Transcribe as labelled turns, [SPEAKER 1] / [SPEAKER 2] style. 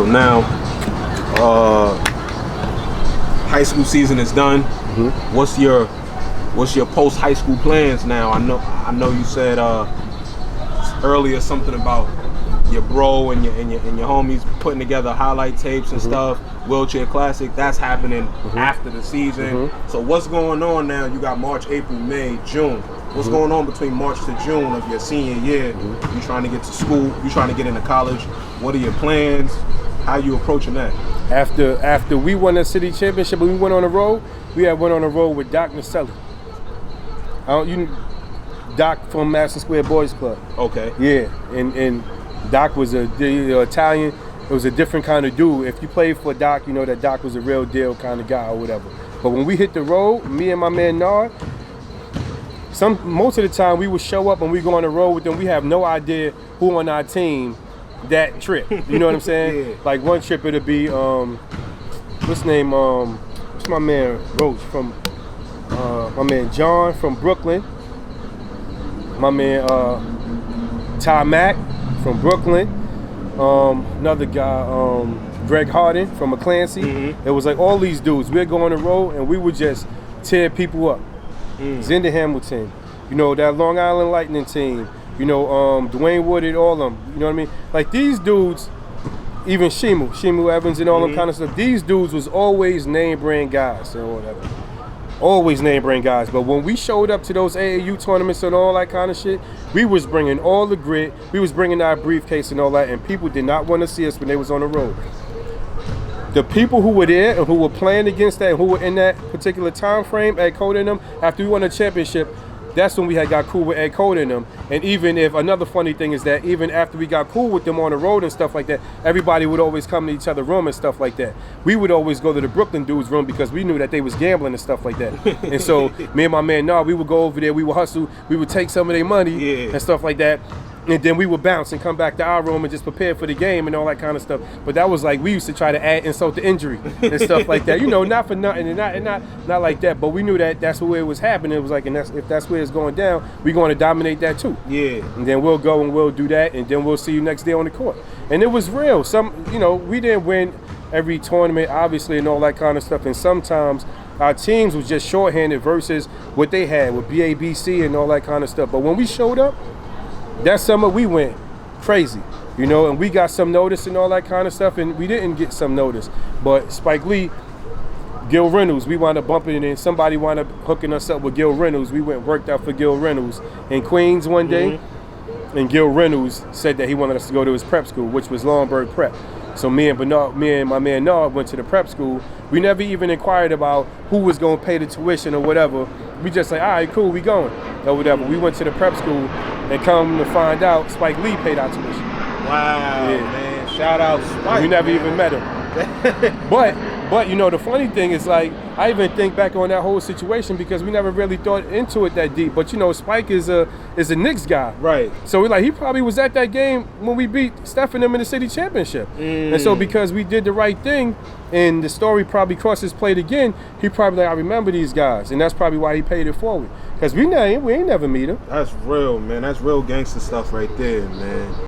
[SPEAKER 1] So now, high school season is done.
[SPEAKER 2] Mm-hmm.
[SPEAKER 1] What's your post high school plans now? I know you said earlier something about your bro and your homies putting together highlight tapes and stuff. Wheelchair Classic, that's happening after the season. So what's going on now? You got March, April, May, June. What's going on between March to June of your senior year? You trying to get to school, you trying to get into college. What are your plans? How you approaching that?
[SPEAKER 2] After we won the city championship and we went on the road, we had went on the road with Doc Naselli. Doc from Madison Square Boys Club.
[SPEAKER 1] Okay.
[SPEAKER 2] Yeah, and Doc was a Italian. It was a different kind of dude. If you played for Doc, you know that Doc was a real deal kind of guy or whatever. But when we hit the road, me and my man Nard, most of the time we would show up and we go on the road with them. We have no idea who on our team that trip. You know what I'm saying?
[SPEAKER 1] Yeah.
[SPEAKER 2] Like one trip it'll be what's my man Roach from my man John from Brooklyn. My man Ty Mack from Brooklyn. Another guy, Greg Harden from McClancy. It was like all these dudes. We'd go on the road and we would just tear people up. Zenda Hamilton, you know, that Long Island Lightning team, you know, Dwayne Woodard, all of them, you know what I mean? Like these dudes, even Shimu Evans and all them kind of stuff, these dudes was always name brand guys or whatever. Always name brand guys. But when we showed up to those AAU tournaments and all that kind of shit, we was bringing all the grit, we was bringing our briefcase and all that, and people did not want to see us when they was on the road. The people who were there and who were playing against that and who were in that particular time frame, Ed Cole and them, after we won the championship, that's when we had got cool with Ed Cole and them. And even if, another funny thing is that even after we got cool with them on the road and stuff like that, everybody would always come to each other's room and stuff like that. We would always go to the Brooklyn dudes' room because we knew that they was gambling and stuff like that. And so me and my man, we would go over there, we would hustle, we would take some of their money and stuff like that. And then we would bounce and come back to our room and just prepare for the game and all that kind of stuff. But that was like, we used to try to add insult to injury and stuff like that. You know, not for nothing and not like that. But we knew that that's where it was happening. It was like, and if that's where it's going down, we're going to dominate that too.
[SPEAKER 1] Yeah.
[SPEAKER 2] And then we'll go and we'll do that, and then we'll see you next day on the court. And it was real. We didn't win every tournament, obviously, and all that kind of stuff. And sometimes our teams was just shorthanded versus what they had with BABC and all that kind of stuff. But when we showed up, that summer we went crazy, you know, and we got some notice and all that kind of stuff, and we didn't get some notice. But Spike Lee, Gil Reynolds, we wound up bumping it, and somebody wound up hooking us up with Gil Reynolds. We went and worked out for Gil Reynolds in Queens one day, and Gil Reynolds said that he wanted us to go to his prep school, which was Longburg Prep. So me and my man Nard went to the prep school. We never even inquired about who was going to pay the tuition or whatever. We just like, all right, cool, we going or whatever. We went to the prep school, and come to find out, Spike Lee paid our tuition.
[SPEAKER 1] Wow, man! Shout out Spike.
[SPEAKER 2] We never even met him. But you know, the funny thing is, like, I even think back on that whole situation because we never really thought into it that deep. But you know, Spike is a Knicks guy,
[SPEAKER 1] right?
[SPEAKER 2] So he probably was at that game when we beat Steph and them in the city championship. And so because we did the right thing, and the story probably crossed his plate again, he probably like, I remember these guys, and that's probably why he paid it forward. Because we ain't never meet him.
[SPEAKER 1] That's real, man. That's real gangster stuff right there, man.